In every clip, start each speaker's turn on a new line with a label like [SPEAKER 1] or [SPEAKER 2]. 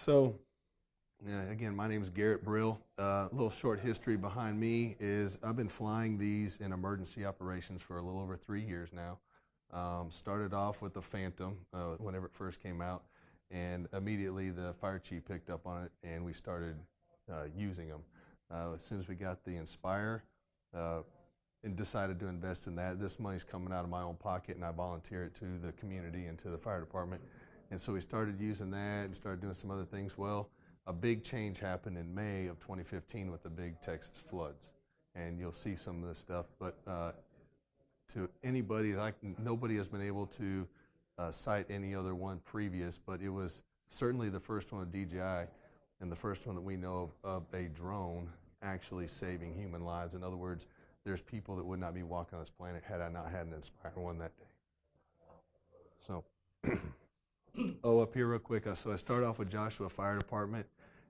[SPEAKER 1] So, again, my name is Garret Bryl. A little short history behind me is I've been flying these in emergency operations for a little over 3 years now. Started off with the Phantom whenever it first came out, and immediately the fire chief picked up on it and we started using them. As soon as we got the Inspire and decided to invest in that, this money's coming out of my own pocket and I volunteer it to the community and to the fire department. And so we started using that and started doing some other things. Well, a big change happened in May of 2015 with the big Texas floods. And you'll see some of this stuff, but to anybody, nobody has been able to cite any other one previous, but it was certainly the first one of DJI and the first one that we know of a drone actually saving human lives. In other words, there's people that would not be walking on this planet had I not had an Inspire one that day. So, up here real quick. So I start off with Joshua Fire Department,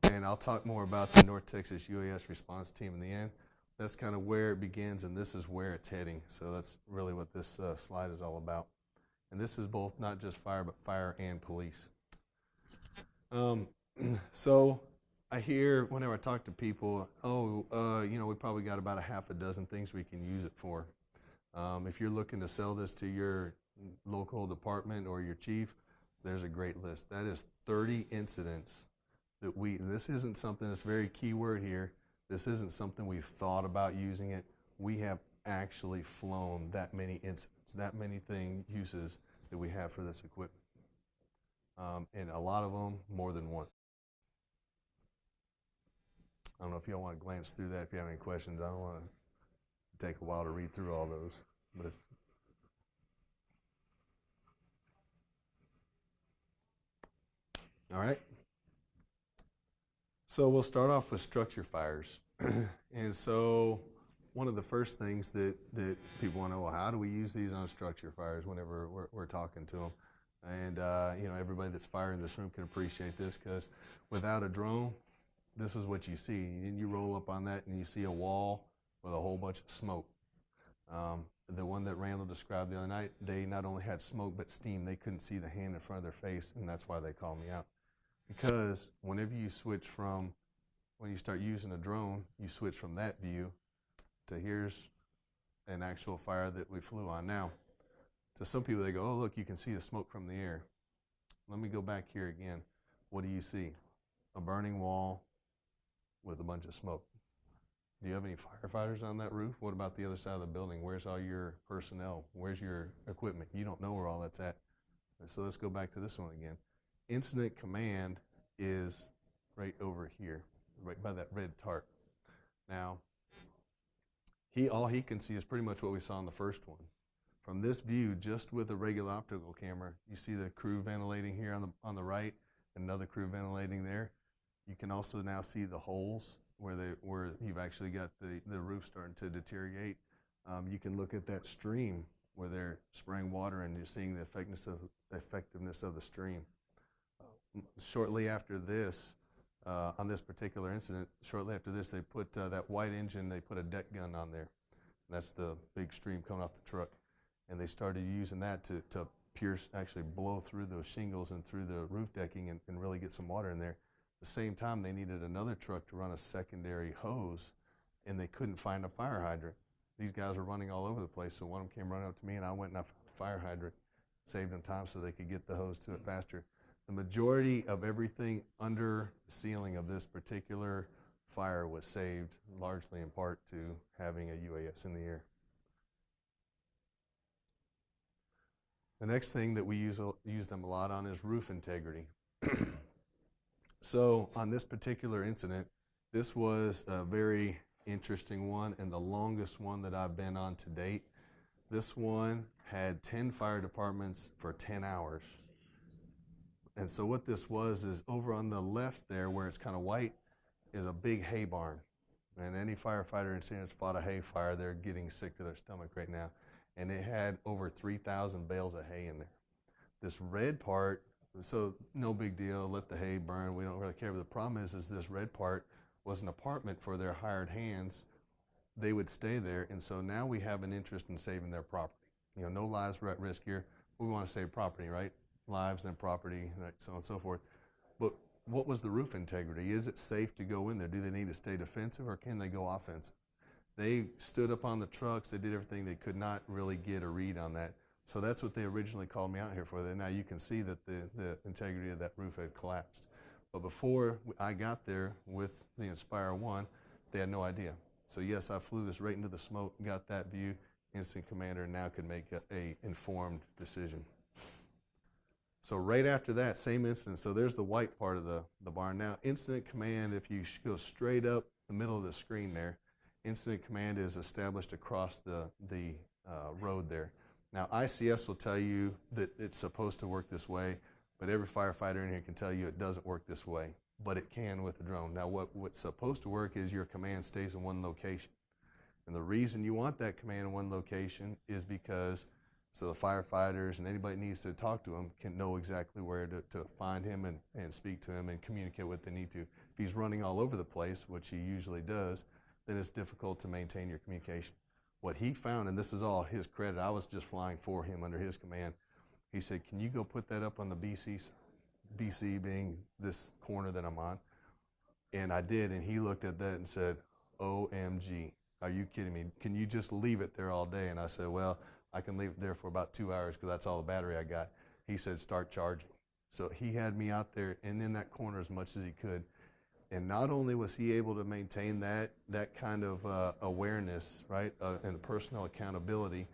[SPEAKER 1] and I'll talk more about the North Texas Uas Response Team in the end. That's kind of where it begins, and this is where it's heading. So that's really what this slide is all about. And this is both not just fire, but fire and police. So I hear whenever I talk to people, we probably got about a half a dozen things we can use it for. If you're looking to sell this to your local department or your chief, there's a great list. That is 30 incidents that and this isn't something that's very key word here. This isn't something we've thought about using it. We have actually flown that many incidents, that many uses that we have for this equipment. And a lot of them more than one. I don't know if y'all want to glance through that if you have any questions. I don't want to take a while to read through all those. But all right. So we'll start off with structure fires. And so one of the first things that people want to know, well, how do we use these on structure fires whenever we're talking to them? And everybody that's firing in this room can appreciate this, because without a drone, this is what you see. And you roll up on that and you see a wall with a whole bunch of smoke. The one that Randall described the other night, they not only had smoke but steam. They couldn't see the hand in front of their face, and that's why they called me out. Because whenever you switch from, when you start using a drone, you switch from that view to here's an actual fire that we flew on. Now, to some people they go, oh look, you can see the smoke from the air. Let me go back here again. What do you see? A burning wall with a bunch of smoke. Do you have any firefighters on that roof? What about the other side of the building? Where's all your personnel? Where's your equipment? You don't know where all that's at. So let's go back to this one again. Incident command is right over here, right by that red tarp. Now, all he can see is pretty much what we saw in the first one. From this view, just with a regular optical camera, you see the crew ventilating here on the right, and another crew ventilating there. You can also now see the holes where you've actually got the roof starting to deteriorate. You can look at that stream where they're spraying water, and you're seeing the effectiveness of the stream. Shortly after this, on this particular incident, shortly after this, they put that white engine, they put a deck gun on there. That's the big stream coming off the truck. And they started using that to pierce, actually blow through those shingles and through the roof decking and really get some water in there. At the same time, they needed another truck to run a secondary hose, and they couldn't find a fire hydrant. These guys were running all over the place, so one of them came running up to me, and I went and I found a fire hydrant, saved them time so they could get the hose to it faster. The majority of everything under the ceiling of this particular fire was saved, largely in part to having a UAS in the air. The next thing that we use them a lot on is roof integrity. So on this particular incident, this was a very interesting one and the longest one that I've been on to date. This one had 10 fire departments for 10 hours. And so what this was is over on the left there where it's kind of white is a big hay barn. And any firefighter in San fought a hay fire, they're getting sick to their stomach right now. And it had over 3,000 bales of hay in there. This red part, so no big deal, let the hay burn, we don't really care. But the problem is this red part was an apartment for their hired hands. They would stay there, and so now we have an interest in saving their property. You know, no lives were at risk here. We want to save property, right? Lives and property, right? So on and so forth. But what was the roof integrity? Is it safe to go in there? Do they need to stay defensive or can they go offensive? They stood up on the trucks. They did everything. They could not really get a read on that. So that's what they originally called me out here for. Now you can see that the integrity of that roof had collapsed. But before I got there with the Inspire 1, they had no idea. So yes, I flew this right into the smoke, got that view. Incident commander now could make a informed decision. So right after that, same incident. So there's the white part of the barn. Now incident command, if you go straight up the middle of the screen there, incident command is established across the road there. Now ICS will tell you that it's supposed to work this way, but every firefighter in here can tell you it doesn't work this way, but it can with the drone. Now what's supposed to work is your command stays in one location. And the reason you want that command in one location is because so the firefighters and anybody that needs to talk to him can know exactly where to find him and speak to him and communicate what they need to. If he's running all over the place, which he usually does, then it's difficult to maintain your communication. What he found, and this is all his credit, I was just flying for him under his command. He said, can you go put that up on the BC being this corner that I'm on? And I did, and he looked at that and said, OMG, are you kidding me? Can you just leave it there all day? And I said, well, I can leave it there for about 2 hours because that's all the battery I got. He said, start charging. So he had me out there and in that corner as much as he could. And not only was he able to maintain that kind of awareness, right, and personal accountability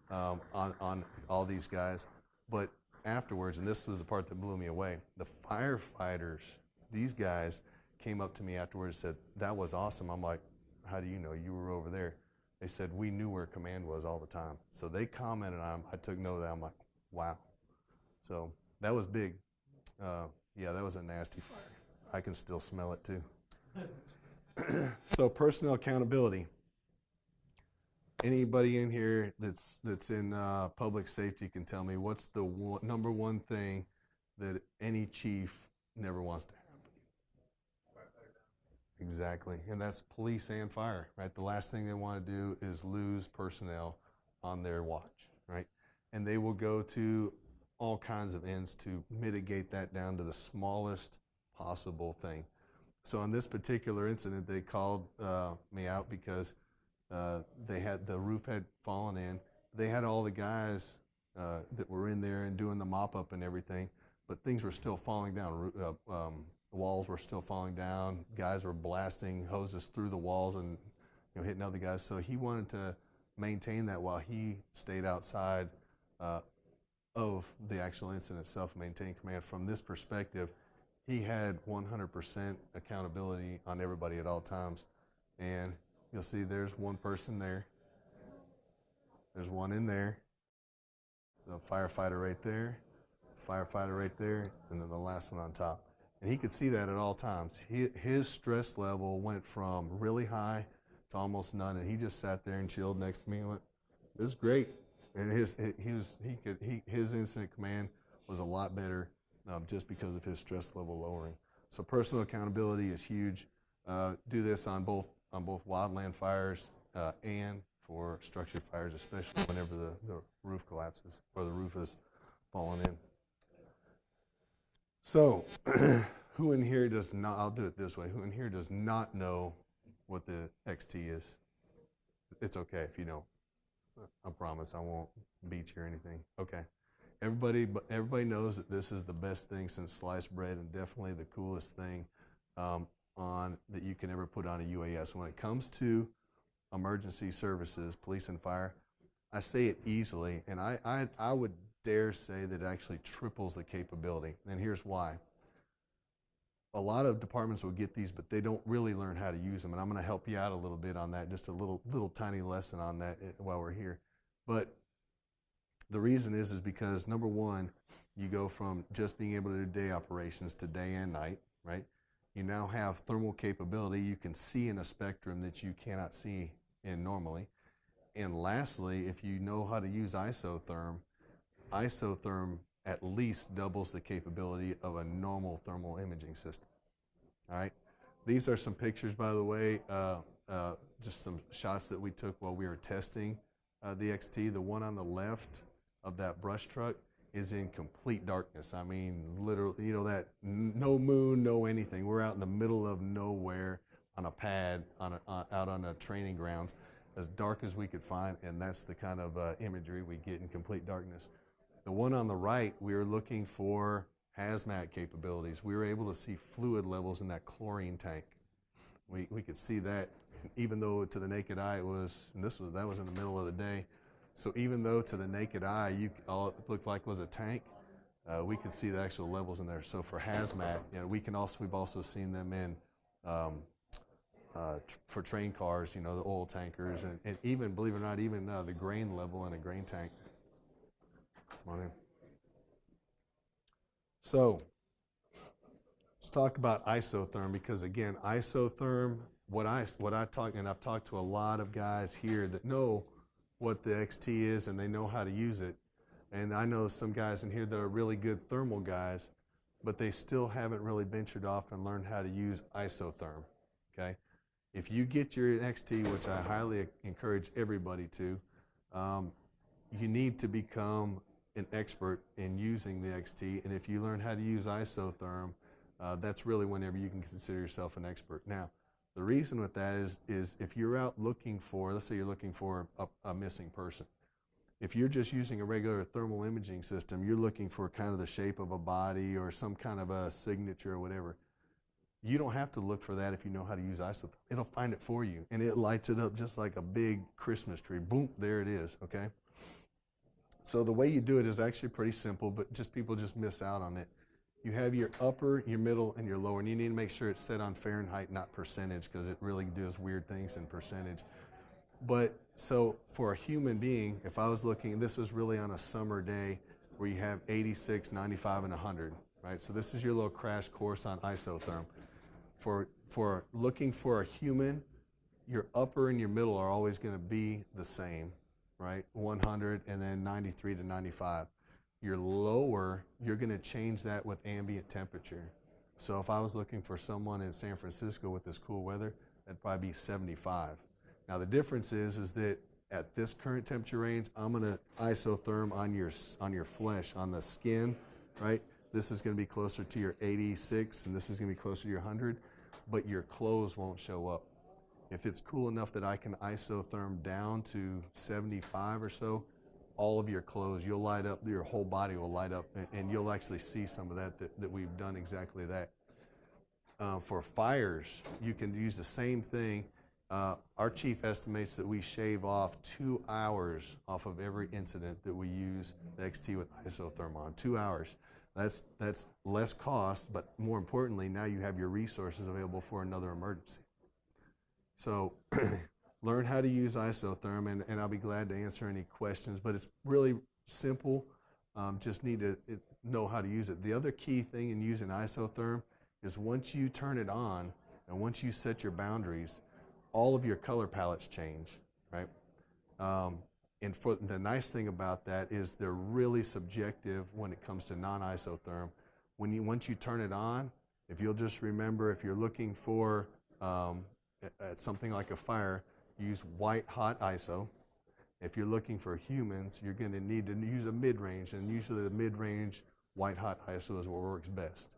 [SPEAKER 1] on all these guys, but afterwards, and this was the part that blew me away, the firefighters, these guys came up to me afterwards and said, that was awesome. I'm like, how do you know? You were over there. They said, we knew where command was all the time. So they commented on it. I took note of that. I'm like, wow. So that was big. Yeah, that was a nasty fire. I can still smell it too. So personnel accountability. Anybody in here that's in public safety can tell me what's the number one thing that any chief never wants to happen? Exactly, and that's police and fire, right? The last thing they want to do is lose personnel on their watch, right? And they will go to all kinds of ends to mitigate that down to the smallest possible thing. So in this particular incident, they called me out because the roof had fallen in. They had all the guys that were in there and doing the mop up and everything, but things were still falling down. Walls were still falling down. Guys were blasting hoses through the walls and hitting other guys. So he wanted to maintain that while he stayed outside of the actual incident itself, maintain command. From this perspective, he had 100% accountability on everybody at all times. And you'll see there's one person there. There's one in there. The firefighter right there, firefighter right there, and then the last one on top. And he could see that at all times. His stress level went from really high to almost none, and he just sat there and chilled next to me and went, "This is great." And his incident command was a lot better just because of his stress level lowering. So personal accountability is huge. Do this on both wildland fires and for structure fires, especially whenever the roof collapses or the roof is falling in. So, who in here does not, I'll do it this way, who in here does not know what the XT is? It's okay if you don't. I promise I won't beat you or anything. Okay. Everybody knows that this is the best thing since sliced bread and definitely the coolest thing that you can ever put on a UAS. When it comes to emergency services, police and fire, I say it easily, and I would dare say that it actually triples the capability. And here's why. A lot of departments will get these, but they don't really learn how to use them. And I'm going to help you out a little bit on that, just a little tiny lesson on that while we're here. But the reason is because, number one, you go from just being able to do day operations to day and night, right? You now have thermal capability. You can see in a spectrum that you cannot see in normally. And lastly, if you know how to use Isotherm at least doubles the capability of a normal thermal imaging system. All right. These are some pictures, by the way, just some shots that we took while we were testing the XT. The one on the left of that brush truck is in complete darkness. I mean, literally, you know, that no moon, no anything. We're out in the middle of nowhere on a pad, out on a training grounds, as dark as we could find, and that's the kind of imagery we get in complete darkness. The one on the right, we were looking for hazmat capabilities. We were able to see fluid levels in that chlorine tank. We could see that, even though to the naked eye it was, and that was in the middle of the day. So even though to the naked eye all it looked like was a tank, we could see the actual levels in there. So for hazmat, you know, we've also seen them in for train cars, you know, the oil tankers, and even, believe it or not, even the grain level in a grain tank. Come on in. So let's talk about isotherm, because again, isotherm, what I talk, and I've talked to a lot of guys here that know what the XT is and they know how to use it. And I know some guys in here that are really good thermal guys, but they still haven't really ventured off and learned how to use isotherm, okay? If you get your XT, which I highly encourage everybody to, you need to become an expert in using the XT, and if you learn how to use isotherm, that's really whenever you can consider yourself an expert. Now, the reason with that is if you're out looking for, let's say you're looking for a missing person. If you're just using a regular thermal imaging system, you're looking for kind of the shape of a body or some kind of a signature or whatever. You don't have to look for that if you know how to use isotherm. It'll find it for you, and it lights it up just like a big Christmas tree. Boom, there it is, okay? So the way you do it is actually pretty simple, but people just miss out on it. You have your upper, your middle, and your lower, and you need to make sure it's set on Fahrenheit, not percentage, because it really does weird things in percentage. But so for a human being, if I was looking, this is really on a summer day where you have 86, 95, and 100, right? So this is your little crash course on isotherm. For looking for a human, your upper and your middle are always going to be the same, right? 100 and then 93 to 95. Your lower, you're going to change that with ambient temperature. So if I was looking for someone in San Francisco with this cool weather, that'd probably be 75. Now the difference is that at this current temperature range, I'm going to isotherm on your flesh, on the skin, right? This is going to be closer to your 86, and this is going to be closer to your 100, but your clothes won't show up. If it's cool enough that I can isotherm down to 75 or so, all of your clothes, you'll light up, your whole body will light up, and you'll actually see some of that we've done exactly that. For fires, you can use the same thing. Our chief estimates that we shave off 2 hours off of every incident that we use the XT with isotherm on. 2 hours. That's less cost, but more importantly, now you have your resources available for another emergency. So learn how to use isotherm, and I'll be glad to answer any questions, but it's really simple. Just need to know how to use it. The other key thing in using isotherm is once you turn it on and once you set your boundaries, all of your color palettes change, right? And for the nice thing about that is they're really subjective when it comes to non-isotherm. Once you turn it on, if you'll just remember, if you're looking for at something like a fire, use white hot ISO. If you're looking for humans, you're going to need to use a mid-range, and usually the mid-range white hot ISO is what works best.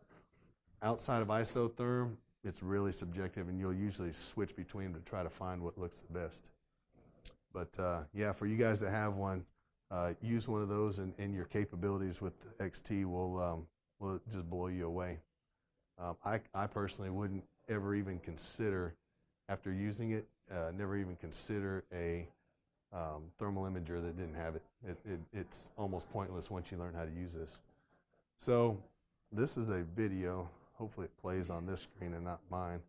[SPEAKER 1] Outside of isotherm, it's really subjective, and you'll usually switch between them to try to find what looks the best. But yeah, for you guys that have one, use one of those, and your capabilities with the XT will just blow you away. I personally wouldn't ever even consider, after using it, never even consider a thermal imager that didn't have it. It's almost pointless once you learn how to use this. So this is a video. Hopefully it plays on this screen and not mine.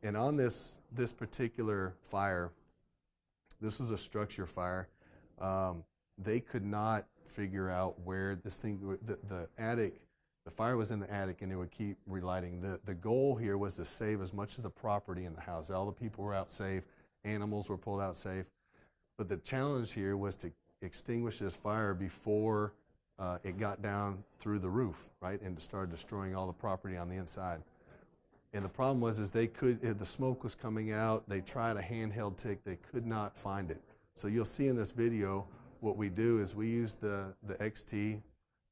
[SPEAKER 1] And on this particular fire, this was a structure fire. They could not figure out where this thing, the attic, the fire was in the attic, and it would keep relighting. The goal here was to save as much of the property in the house. All the people were out safe, animals were pulled out safe. But the challenge here was to extinguish this fire before it got down through the roof, right, and to start destroying all the property on the inside. And the problem was the smoke was coming out. They tried a handheld tick. They could not find it. So you'll see in this video, what we do is we use the XT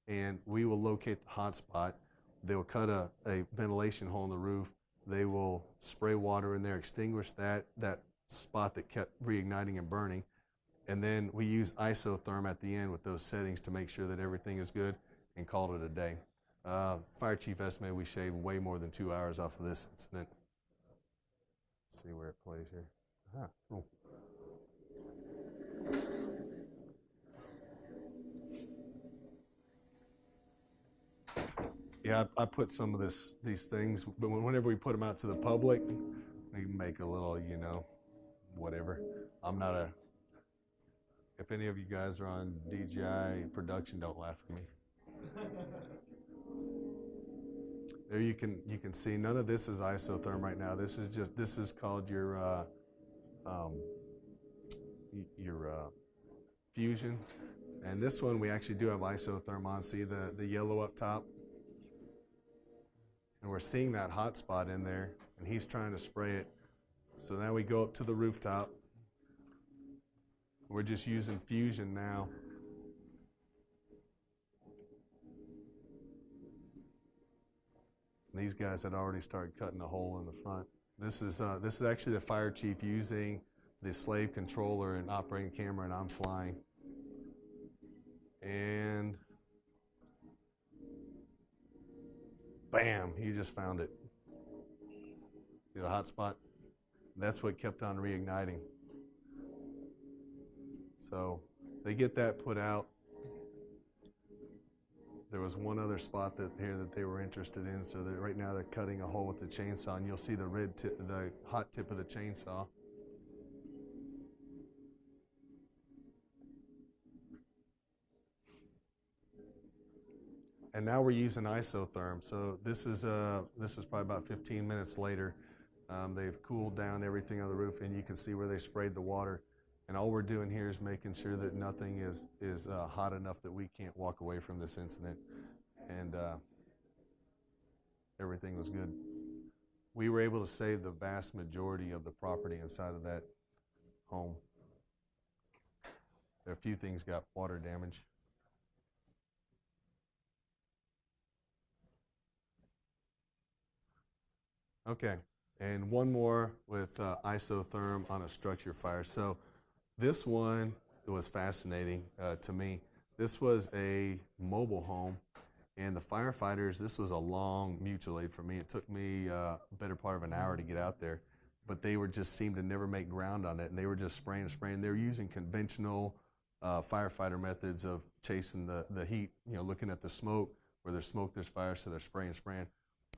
[SPEAKER 1] and we will locate the hot spot. They will cut a ventilation hole in the roof. They will spray water in there, extinguish that spot that kept reigniting and burning. And then we use Isotherm at the end with those settings to make sure that everything is good and call it a day. Fire chief estimated we shaved way more than 2 hours off of this incident. Let's see where it plays here. Cool. Yeah, I put some of these things, but whenever we put them out to the public, we make a little, you know, whatever. I'm not a. If any of you guys are on DJI production, don't laugh at me. There you can see none of this is Isotherm right now. This is called your Fusion, and this one we actually do have Isotherm on. See the yellow up top, and we're seeing that hot spot in there, and he's trying to spray it. So now we go up to the rooftop. We're just using Fusion now. These guys had already started cutting a hole in the front. This is actually the fire chief using the slave controller and operating camera, and I'm flying. And bam, he just found it. See the hot spot? That's what kept on reigniting. So they get that put out. There was one other spot that they were interested in, so that right now they're cutting a hole with the chainsaw, and you'll see the the hot tip of the chainsaw. And now we're using Isotherm. So this is probably about 15 minutes later. They've cooled down everything on the roof, and you can see where they sprayed the water. And all we're doing here is making sure that nothing is hot enough that we can't walk away from this incident. And everything was good. We were able to save the vast majority of the property inside of that home. A few things got water damage. Okay, and one more with Isotherm on a structure fire. So this one was fascinating to me. This was a mobile home, and the firefighters, this was a long mutual aid for me. It took me a better part of an hour to get out there, but they just seemed to never make ground on it, and they were just spraying and spraying. They were using conventional firefighter methods of chasing the heat, you know, looking at the smoke. Where there's smoke, there's fire, so they're spraying and spraying.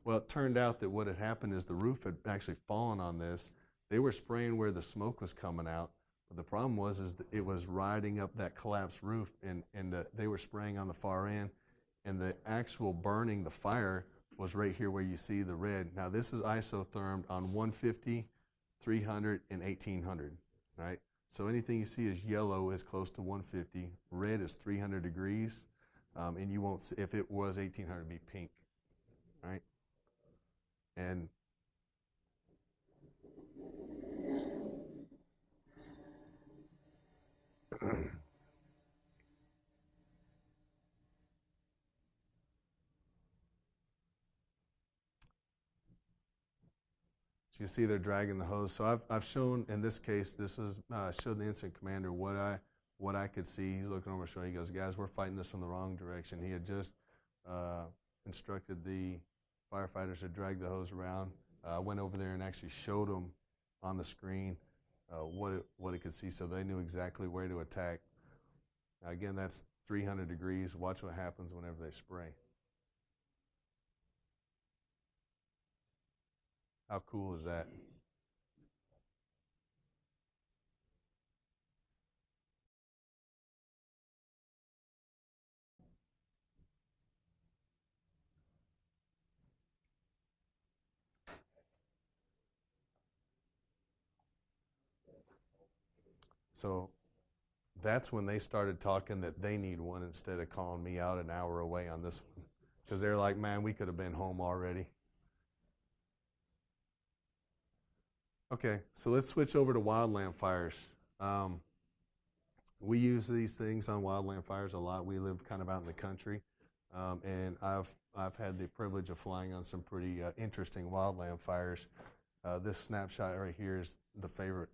[SPEAKER 1] Well, it turned out that what had happened is the roof had actually fallen on this. They were spraying where the smoke was coming out. But the problem was that it was riding up that collapsed roof, and they were spraying on the far end, and the actual burning, the fire, was right here where you see the red. Now this is isothermed on 150, 300, and 1800, right? So anything you see is yellow is close to 150, red is 300 degrees, and you won't see, if it was 1800, it'd be pink, right? And so you see they're dragging the hose. So I've shown, in this case, this was showed the incident commander what I could see. He's looking over his shoulder. He goes, guys, we're fighting this from the wrong direction. He had just instructed the firefighters to drag the hose around. I went over there and actually showed them on the screen what it could see, so they knew exactly where to attack. Now again, that's 300 degrees. Watch what happens whenever they spray. How cool is that? So that's when they started talking that they need one instead of calling me out an hour away on this one. Because they're like, man, we could have been home already. Okay, so let's switch over to Wildland Fires. We use these things on Wildland Fires a lot. We live kind of out in the country. And I've had the privilege of flying on some pretty interesting wildland fires. This snapshot right here is the favorite.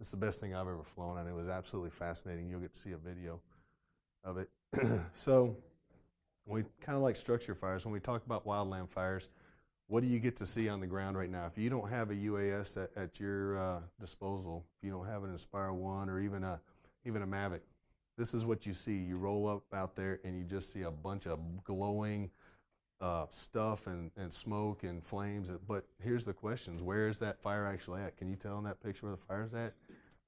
[SPEAKER 1] It's the best thing I've ever flown, and it was absolutely fascinating. You'll get to see a video of it. So we kind of like structure fires. When we talk about wildland fires, what do you get to see on the ground right now? If you don't have a UAS at your disposal, if you don't have an Inspire 1 or even a Mavic, this is what you see. You roll up out there and you just see a bunch of glowing stuff and smoke and flames. But here's the questions. Where is that fire actually at? Can you tell in that picture where the fire's at?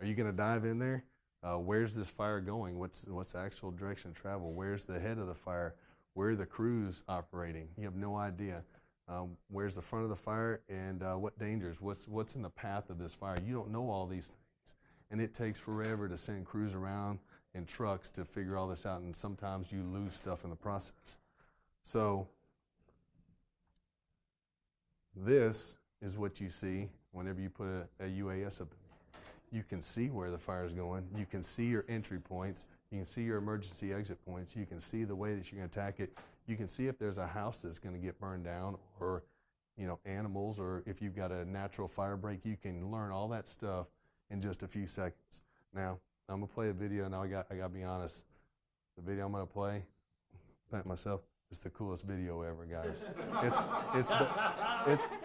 [SPEAKER 1] Are you going to dive in there? Where's this fire going? What's the actual direction of travel? Where's the head of the fire? Where are the crews operating? You have no idea. Where's the front of the fire and what dangers? What's in the path of this fire? You don't know all these things. And it takes forever to send crews around in trucks to figure all this out, and sometimes you lose stuff in the process. So this is what you see whenever you put a UAS up. You can see where the fire is going. You can see your entry points. You can see your emergency exit points. You can see the way that you're going to attack it. You can see if there's a house that's going to get burned down, or animals, or if you've got a natural fire break. You can learn all that stuff in just a few seconds. Now, I'm going to play a video. Now, I got to be honest. The video I'm going to play, pat myself, it's the coolest video ever, guys.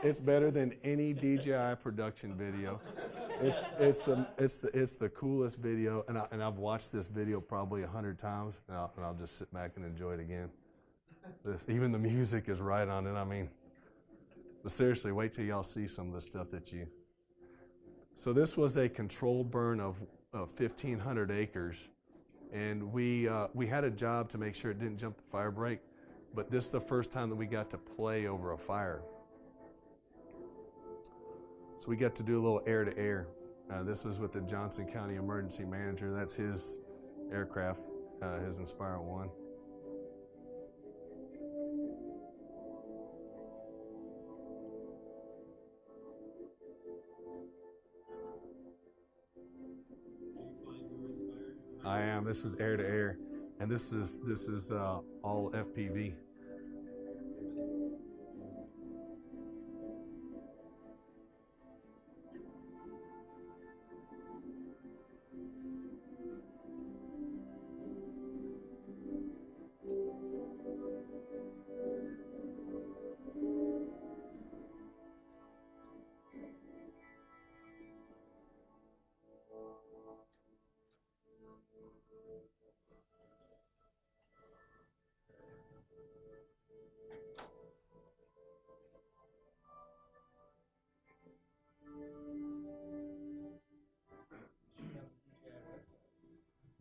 [SPEAKER 1] It's better than any DJI production video. It's the coolest video, and I've watched this video probably 100 times, and I'll just sit back and enjoy it again. Even the music is right on it. I mean, but seriously, wait till y'all see some of the stuff that you. So this was a controlled burn of 1,500 acres, and we had a job to make sure it didn't jump the fire break. But this is the first time that we got to play over a fire. So we got to do a little air-to-air. This is with the Johnson County Emergency Manager. That's his aircraft, his Inspire 1. I am. This is air-to-air. And this is all FPV.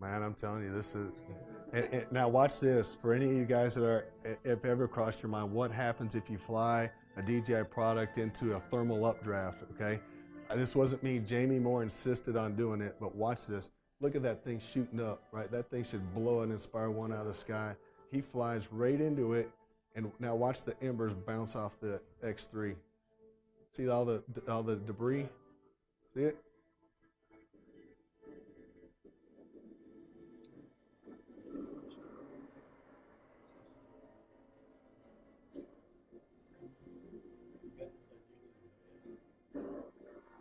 [SPEAKER 1] Man, I'm telling you, this is. And now watch this. For any of you guys that have ever crossed your mind, what happens if you fly a DJI product into a thermal updraft? Okay, this wasn't me. Jamie Moore insisted on doing it, but watch this. Look at that thing shooting up, right? That thing should blow an Inspire 1 out of the sky. He flies right into it, and now watch the embers bounce off the X3. See all the debris? See it?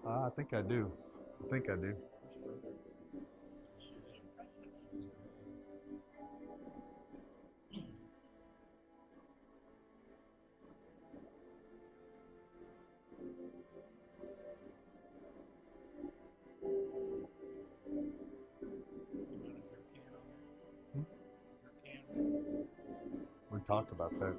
[SPEAKER 1] I think I do. I think I do. We talked about that.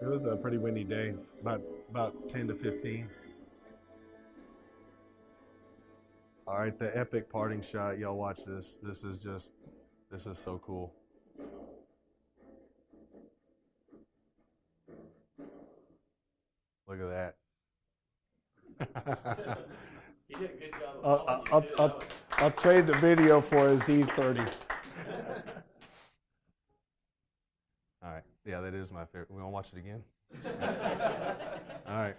[SPEAKER 1] It was a pretty windy day, about 10 to 15. All right, the epic parting shot. Y'all watch this. This is so cool. Look at that.
[SPEAKER 2] You did a good job.
[SPEAKER 1] I'll trade the video for a Z30. All right. Yeah, that is my favorite. We want to watch it again? All right.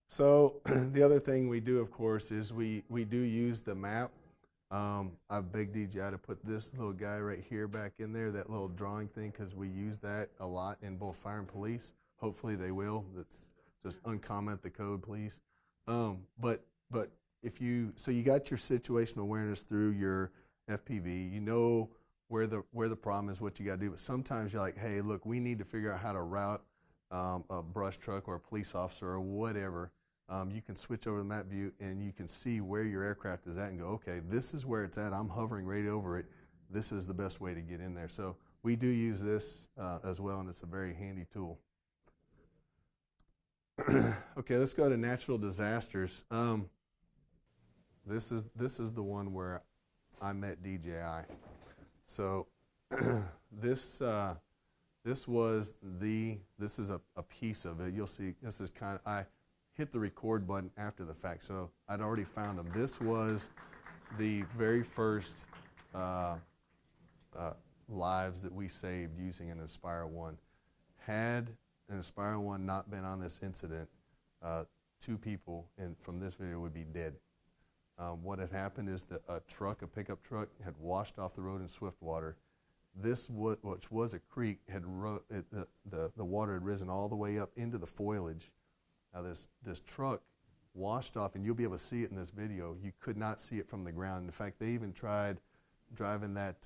[SPEAKER 1] So the other thing we do, of course, is we do use the map. I've begged DJI to put this little guy right here back in there, that little drawing thing, because we use that a lot in both fire and police. Hopefully they will. That's just uncomment the code, please. But if you got your situational awareness through your FPV, you know where the problem is, what you got to do. But sometimes you're like, hey, look, we need to figure out how to route a brush truck or a police officer or whatever. You can switch over to the map view and you can see where your aircraft is at and go, okay, this is where it's at. I'm hovering right over it. This is the best way to get in there. So we do use this as well, and it's a very handy tool. Okay, let's go to natural disasters. This is the one where I met DJI. So this is a piece of it. You'll see. This is I hit the record button after the fact, so I'd already found them. This was the very first lives that we saved using an Inspire 1. Had an Inspire 1 not been on this incident, 2 people from this video would be dead. What had happened is that a pickup truck, had washed off the road in swift water. This, which was a creek, the water had risen all the way up into the foliage. Now this truck washed off, and you'll be able to see it in this video. You could not see it from the ground. In fact, they even tried driving that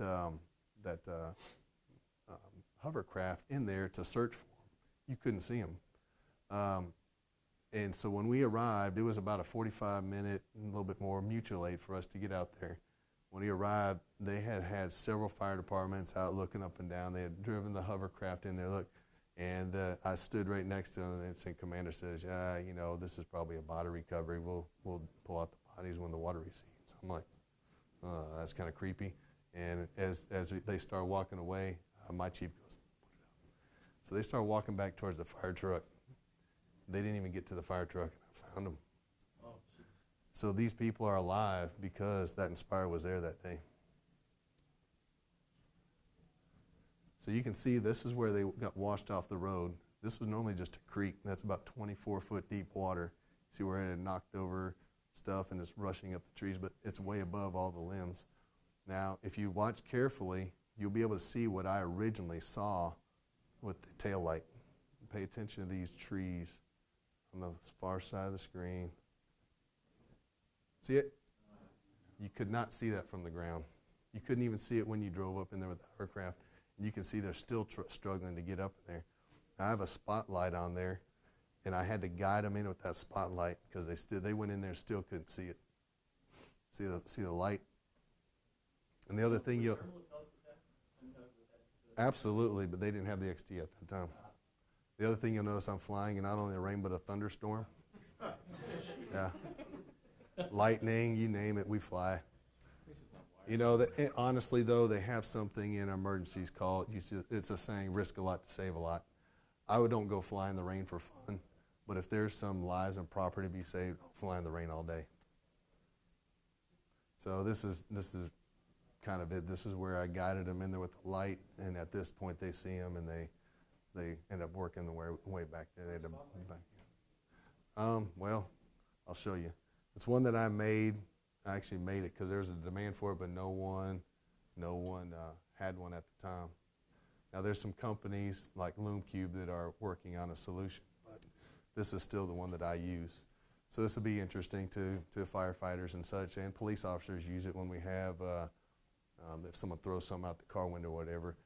[SPEAKER 1] hovercraft in there to search for them. You couldn't see them. And so when we arrived, it was about a 45-minute, a little bit more, mutual aid for us to get out there. When we arrived, they had several fire departments out looking up and down. They had driven the hovercraft in there. Look. And I stood right next to him, and the incident commander says, you know, this is probably a body recovery. We'll pull out the bodies when the water recedes. I'm like, that's kind of creepy. And as they start walking away, my chief goes, put it out. So they start walking back towards the fire truck. They didn't even get to the fire truck, and I found them. Oh, so these people are alive because that Inspire was there that day. So you can see this is where they got washed off the road. This was normally just a creek. That's about 24-foot deep water. See where it had knocked over stuff and it's rushing up the trees, but it's way above all the limbs. Now, if you watch carefully, you'll be able to see what I originally saw with the tail light. Pay attention to these trees on the far side of the screen. See it? You could not see that from the ground. You couldn't even see it when you drove up in there with the hovercraft. You can see they're still struggling to get up there. I have a spotlight on there, and I had to guide them in with that spotlight because they went in there and still couldn't see it. See the light. And the other thing absolutely, but they didn't have the XT at that time. The other thing you'll notice, I'm flying in not only a rain but a thunderstorm. Yeah, lightning, you name it, we fly. You know, honestly, though, they have something in emergencies called, it's a saying, risk a lot to save a lot. I don't go fly in the rain for fun, but if there's some lives and property to be saved, I'll fly in the rain all day. So this is kind of it. This is where I guided them in there with the light, and at this point they see them, and they end up working the way back there. They end up back in. Well, I'll show you. It's one that I made. I actually made it because there was a demand for it, but no one had one at the time. Now there's some companies like Loom Cube that are working on a solution, but this is still the one that I use. So this will be interesting to firefighters and such, and police officers use it when we have, if someone throws something out the car window or whatever.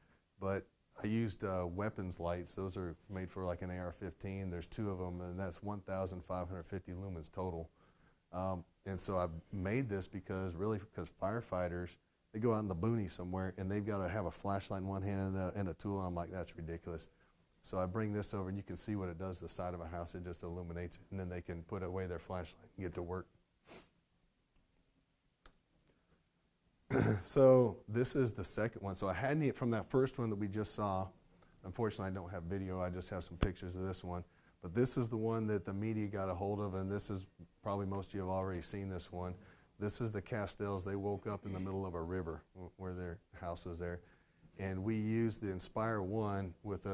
[SPEAKER 1] But I used weapons lights. Those are made for like an AR-15. There's 2 of them, and that's 1,550 lumens total. And so I made this because firefighters, they go out in the boonies somewhere and they've got to have a flashlight in one hand and a tool, and I'm like, that's ridiculous. So I bring this over and you can see what it does to the side of a house. It just illuminates it, and then they can put away their flashlight and get to work. So this is the second one. So I had from that first one that we just saw. Unfortunately, I don't have video. I just have some pictures of this one. But this is the one that the media got a hold of, and this is probably most of you have already seen this one. This is the Castells. They woke up in the middle of a river where their house was there. And we used the Inspire 1 with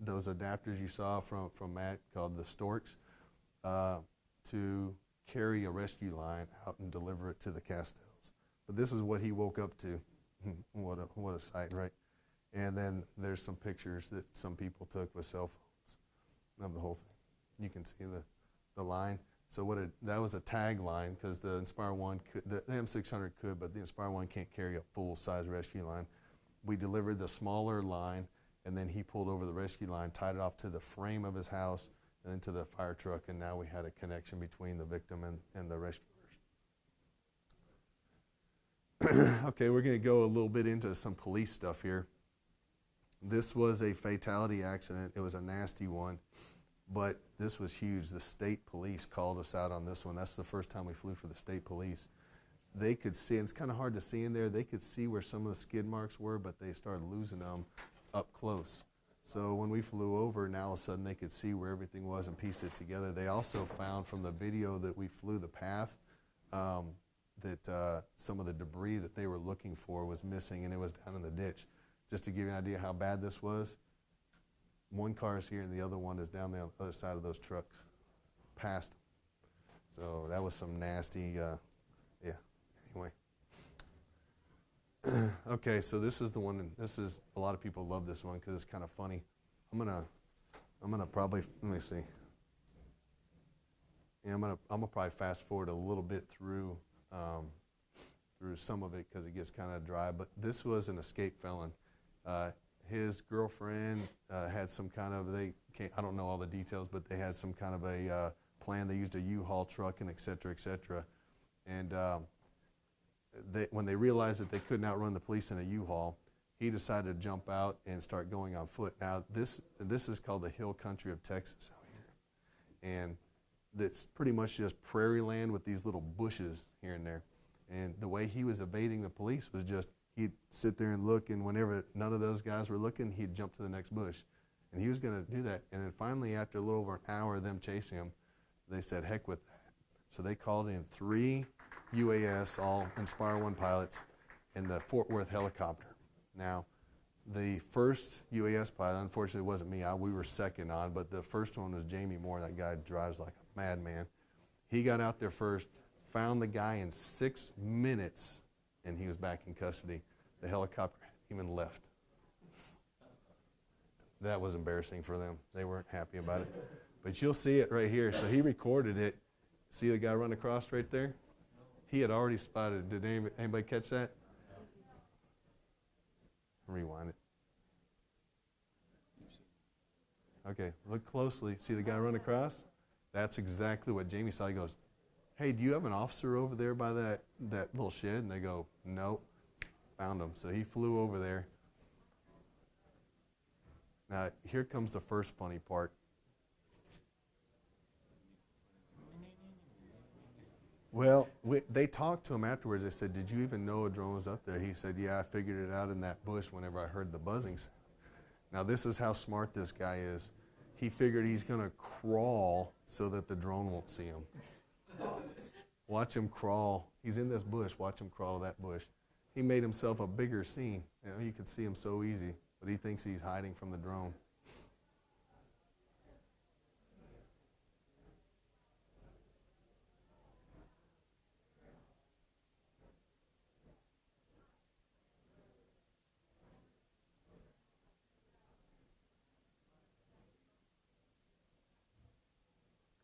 [SPEAKER 1] those adapters you saw from Matt called the Storks to carry a rescue line out and deliver it to the Castells. But this is what he woke up to. What a sight, right? And then there's some pictures that some people took with cell phones of the whole thing. You can see the line. So that was a tag line because the Inspire 1, the M600 could, but the Inspire 1 can't carry a full-size rescue line. We delivered the smaller line, and then he pulled over the rescue line, tied it off to the frame of his house, and then to the fire truck, and now we had a connection between the victim and the rescuers. Okay, we're going to go a little bit into some police stuff here. This was a fatality accident. It was a nasty one, but this was huge. The state police called us out on this one. That's the first time we flew for the state police. They could see, and it's kind of hard to see in there, they could see where some of the skid marks were, but they started losing them up close. So when we flew over, now all of a sudden they could see where everything was and piece it together. They also found from the video that we flew the path that some of the debris that they were looking for was missing, and it was down in the ditch. Just to give you an idea how bad this was, one car is here and the other one is down the other side of those trucks, past them. So that was some nasty, yeah, anyway. Okay, so this is the one, and this is, a lot of people love this one because it's kind of funny. I'm gonna probably, let me see. Yeah, I'm gonna probably fast forward a little bit through some of it because it gets kind of dry, but this was an escaped felon. His girlfriend had some kind of, I don't know all the details, but they had some kind of a plan. They used a U-Haul truck and et cetera, et cetera. And when they realized that they couldn't outrun the police in a U-Haul, he decided to jump out and start going on foot. Now, this is called the hill country of Texas out here. And it's pretty much just prairie land with these little bushes here and there. And the way he was evading the police was just, he'd sit there and look, and whenever none of those guys were looking, he'd jump to the next bush. And he was going to do that. And then finally, after a little over an hour of them chasing him, they said, heck with that. So they called in 3 UAS, all Inspire 1 pilots, and the Fort Worth helicopter. Now, the first UAS pilot, unfortunately it wasn't me, we were second on, but the first one was Jamie Moore. That guy drives like a madman. He got out there first, found the guy in 6 minutes, and he was back in custody. The helicopter hadn't even left. That was embarrassing for them. They weren't happy about it. But you'll see it right here. So he recorded it. See the guy run across right there? He had already spotted. Did anybody catch that? Rewind it. Okay, look closely. See the guy run across? That's exactly what Jamie saw. He goes, hey, do you have an officer over there by that little shed? And they go, nope. Found him. So he flew over there. Now, here comes the first funny part. Well, they talked to him afterwards. They said, did you even know a drone was up there? He said, yeah, I figured it out in that bush whenever I heard the buzzing sound. Now, this is how smart this guy is. He figured he's going to crawl so that the drone won't see him. Watch him crawl. He's in this bush. Watch him crawl to that bush. He made himself a bigger scene. You know, you could see him so easy, but he thinks he's hiding from the drone.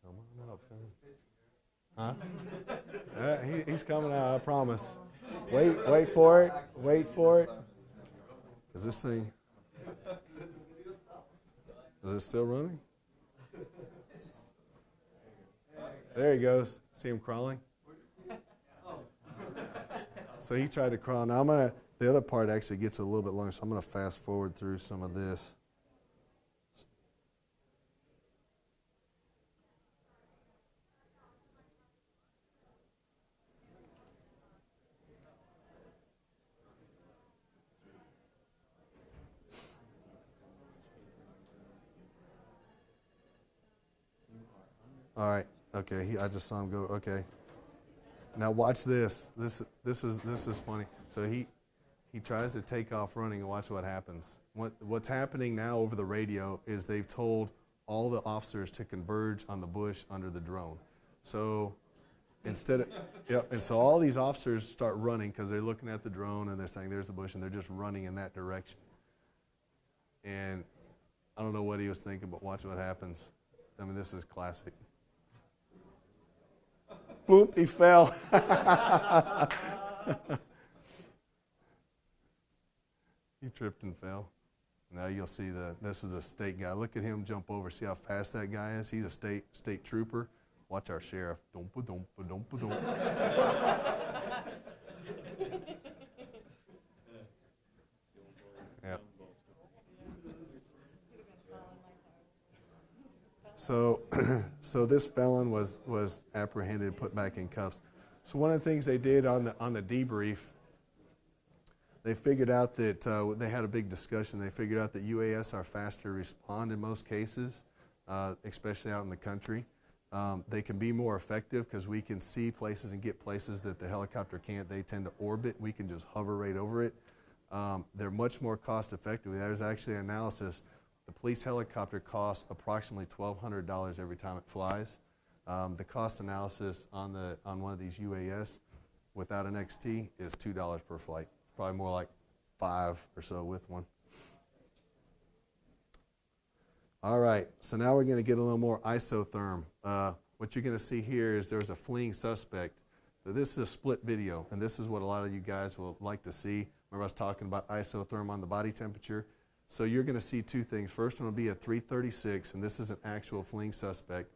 [SPEAKER 1] Come on up, Huh? He's coming out, I promise. Wait for it. Wait for it. Is this thing, is it still running? There he goes. See him crawling? So he tried to crawl. Now the other part actually gets a little bit longer, so I'm going to fast forward through some of this. All right. Okay. I just saw him go. Okay. Now watch this. This is funny. So he tries to take off running, and watch what happens. What's happening now over the radio is they've told all the officers to converge on the bush under the drone. So instead of, yep, and so all these officers start running because they're looking at the drone and they're saying there's the bush, and they're just running in that direction. And I don't know what he was thinking, but watch what happens. I mean, this is classic. Boom, he fell. He tripped and fell. Now you'll see this is the state guy. Look at him jump over. See how fast that guy is? He's a state trooper. Watch our sheriff. Yep. So this felon was apprehended, put back in cuffs. So one of the things they did on the debrief, they figured out that they had a big discussion. They figured out that UAS are faster to respond in most cases, especially out in the country. They can be more effective because we can see places and get places that the helicopter can't. They tend to orbit. We can just hover right over it. They're much more cost effective. There's actually an analysis. The police helicopter costs approximately $1,200 every time it flies. The cost analysis on one of these UAS without an XT is $2 per flight. Probably more like 5 or so with one. All right, so now we're going to get a little more isotherm. What you're going to see here is there's a fleeing suspect. So this is a split video, and this is what a lot of you guys will like to see. Remember I was talking about isotherm on the body temperature? So you're going to see two things. First one will be at 336, and this is an actual fleeing suspect.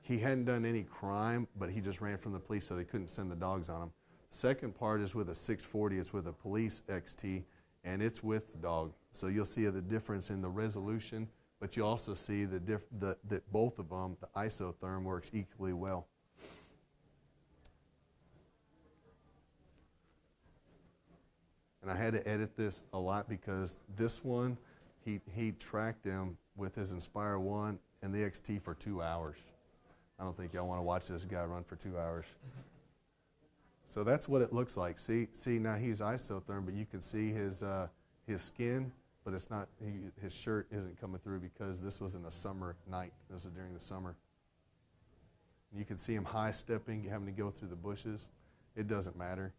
[SPEAKER 1] He hadn't done any crime, but he just ran from the police, so they couldn't send the dogs on him. Second part is with a 640. It's with a police XT, and it's with the dog. So you'll see the difference in the resolution, but you also see that both of them, the isotherm works equally well. And I had to edit this a lot because this one, he tracked him with his Inspire 1 and the XT for 2 hours. I don't think y'all want to watch this guy run for 2 hours. So that's what it looks like. See now he's isotherm, but you can see his skin, but it's not. His shirt isn't coming through because this was in a summer night. This was during the summer. You can see him high stepping, having to go through the bushes. It doesn't matter.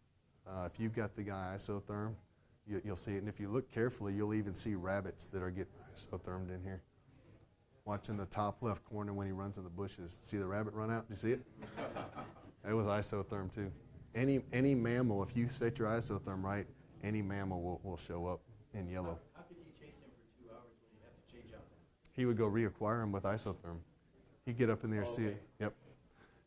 [SPEAKER 1] If you've got the guy isotherm, you'll see it. And if you look carefully, you'll even see rabbits that are getting isothermed in here. Watch in the top left corner when he runs in the bushes. See the rabbit run out? Do you see it? It was isotherm too. Any mammal, if you set your isotherm right, any mammal will show up in yellow.
[SPEAKER 2] How could you chase him for 2 hours when you have to change out?
[SPEAKER 1] He would go reacquire him with isotherm. He'd get up in there, see
[SPEAKER 2] okay.
[SPEAKER 1] it. Yep.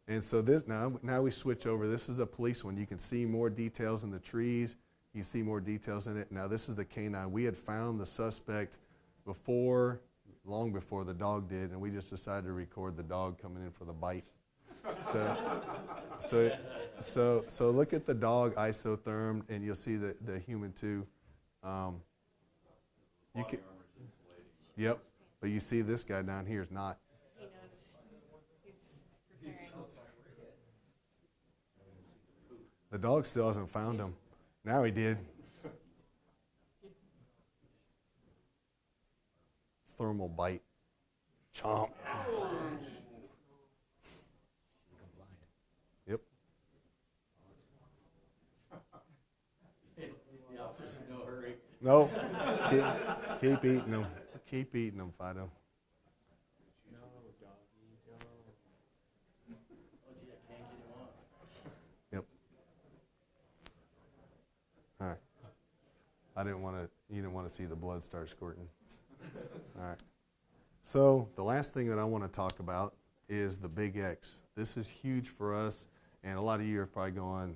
[SPEAKER 1] And so this now we switch over. This is a police one. You can see more details in the trees. You see more details in it. Now this is the canine. We had found the suspect long before the dog did, and we just decided to record the dog coming in for the bite. So look at the dog isothermed, and you'll see the human too. You can, yep. But you see this guy down here is not.
[SPEAKER 3] He knows. He's preparing.
[SPEAKER 1] The dog still hasn't found him. Now he did. Thermal bite. Chomp. Yep.
[SPEAKER 2] The officer's in no hurry.
[SPEAKER 1] No. Keep eating them. Keep eating them, Fido. Yep. All right. You didn't want to see the blood start squirting. All right. So the last thing that I want to talk about is the Big X. This is huge for us, and a lot of you are probably going,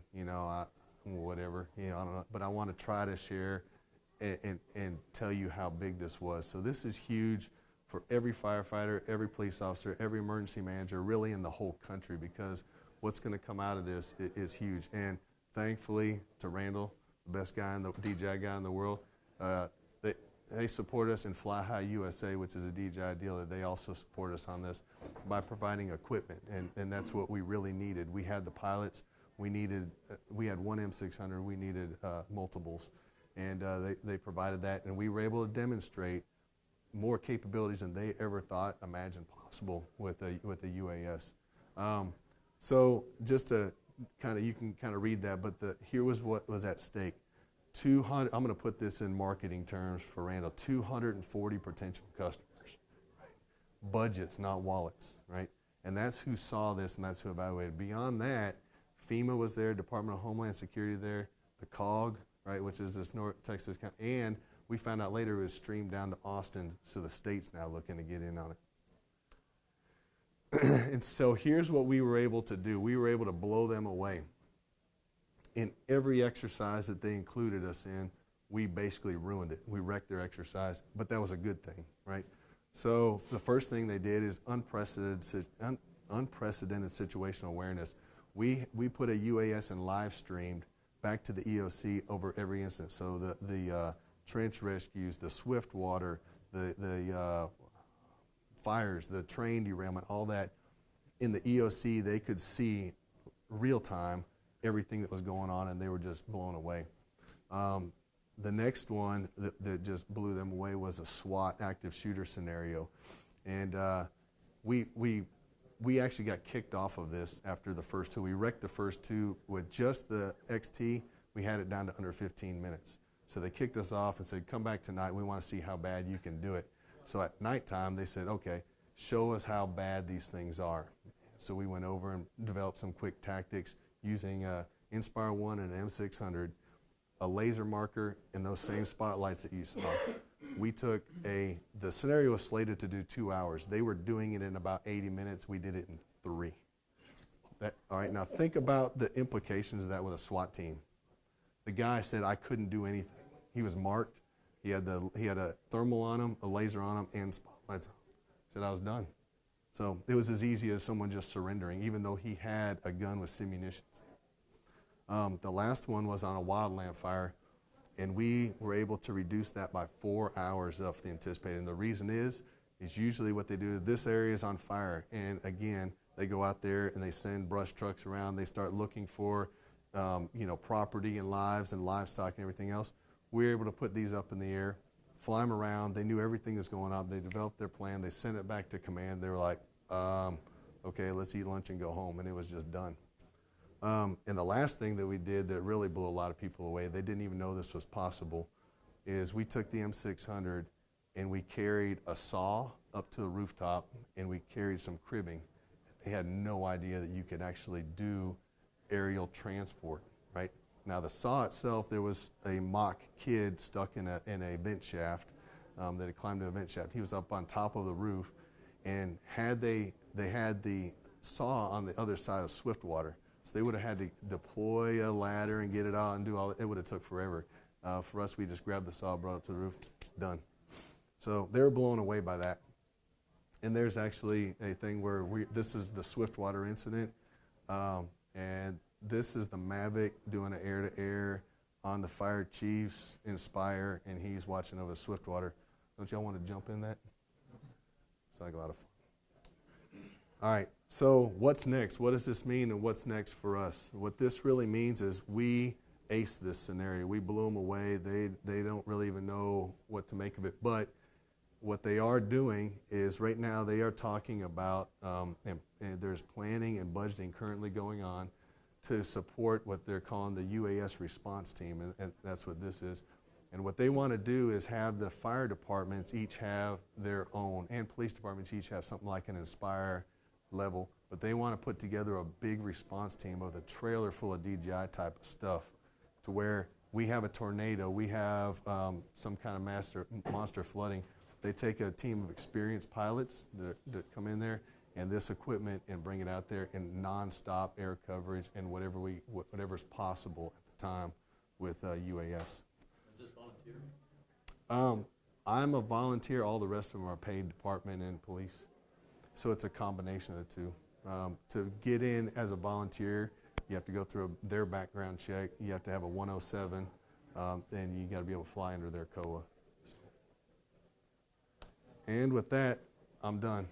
[SPEAKER 1] whatever, I don't know. But I want to try to share and tell you how big this was. So this is huge for every firefighter, every police officer, every emergency manager, really in the whole country, because what's going to come out of this is huge. And thankfully to Randall, the best guy, the DJI guy in the world, they support us, and Fly High USA, which is a DJI dealer, they also support us on this by providing equipment, and that's what we really needed. We had the pilots, we had one M600, we needed multiples, and they provided that, and we were able to demonstrate more capabilities than they ever imagined possible with a UAS. So just to you can kind of read that, but here was what was at stake. 200, I'm going to put this in marketing terms for Randall, 240 potential customers, right? Budgets, not wallets, right? And that's who saw this, and that's who evaluated. Beyond that, FEMA was there, Department of Homeland Security there, the COG, right, which is this North Texas County, and we found out later it was streamed down to Austin, so the state's now looking to get in on it. And so here's what we were able to do. We were able to blow them away. In every exercise that they included us in, we basically ruined it. We wrecked their exercise, but that was a good thing, right? So the first thing they did is unprecedented situational awareness. We put a UAS and live streamed back to the EOC over every instance. So the trench rescues, the swift water, the fires, the train derailment, all that. In the EOC, they could see real time everything that was going on, and they were just blown away. The next one that just blew them away was a SWAT active shooter scenario. And we actually got kicked off of this after the first two. We wrecked the first two with just the XT. We had it down to under 15 minutes. So they kicked us off and said, come back tonight. We want to see how bad you can do it. So at nighttime, they said, okay, show us how bad these things are. So we went over and developed some quick tactics using Inspire 1 and an M600, a laser marker, and those same spotlights that you saw. We took the scenario was slated to do 2 hours. They were doing it in about 80 minutes. We did it in 3. All right, now think about the implications of that with a SWAT team. The guy said, I couldn't do anything. He was marked. He had a thermal on him, a laser on him, and spotlights on him. He said, I was done. So it was as easy as someone just surrendering, even though he had a gun with simunitions. The last one was on a wildland fire, and we were able to reduce that by 4 hours of the anticipated. And the reason is usually what they do, this area is on fire, and again, they go out there and they send brush trucks around. They start looking for property and lives and livestock and everything else. We were able to put these up in the air, fly them around. They knew everything that's going on. They developed their plan. They sent it back to command. They were like, okay, let's eat lunch and go home, and it was just done. And the last thing that we did that really blew a lot of people away, they didn't even know this was possible, is we took the M600 and we carried a saw up to the rooftop, and we carried some cribbing. They had no idea that you could actually do aerial transport, right? Now the saw itself, there was a mock kid stuck in a vent shaft that had climbed to a vent shaft. He was up on top of the roof, and they had the saw on the other side of swift water. So they would have had to deploy a ladder and get it out and do all that. It would have took forever. For us, we just grabbed the saw, brought it to the roof, done. So they were blown away by that. And there's actually a thing where this is the swift water incident, and this is the Mavic doing an air-to-air on the fire chief's Inspire, and he's watching over swift water. Don't y'all want to jump in that? It's like a lot of fun. All right, so what's next? What does this mean, and what's next for us? What this really means is we aced this scenario. We blew them away. They don't really even know what to make of it, but what they are doing is right now they are talking about, and there's planning and budgeting currently going on to support what they're calling the Uas Response Team, and that's what this is. And what they want to do is have the fire departments each have their own, and police departments each have something like an Inspire level, but they want to put together a big response team with a trailer full of DJI type of stuff, to where we have a tornado, we have some kind of monster flooding. They take a team of experienced pilots that come in there and this equipment and bring it out there in non-stop air coverage and whatever's possible at the time with UAS.
[SPEAKER 2] Is this volunteer?
[SPEAKER 1] I'm a volunteer. All the rest of them are paid department and police. So it's a combination of the two. To get in as a volunteer, you have to go through their background check. You have to have a 107, and you got to be able to fly under their COA. And with that, I'm done.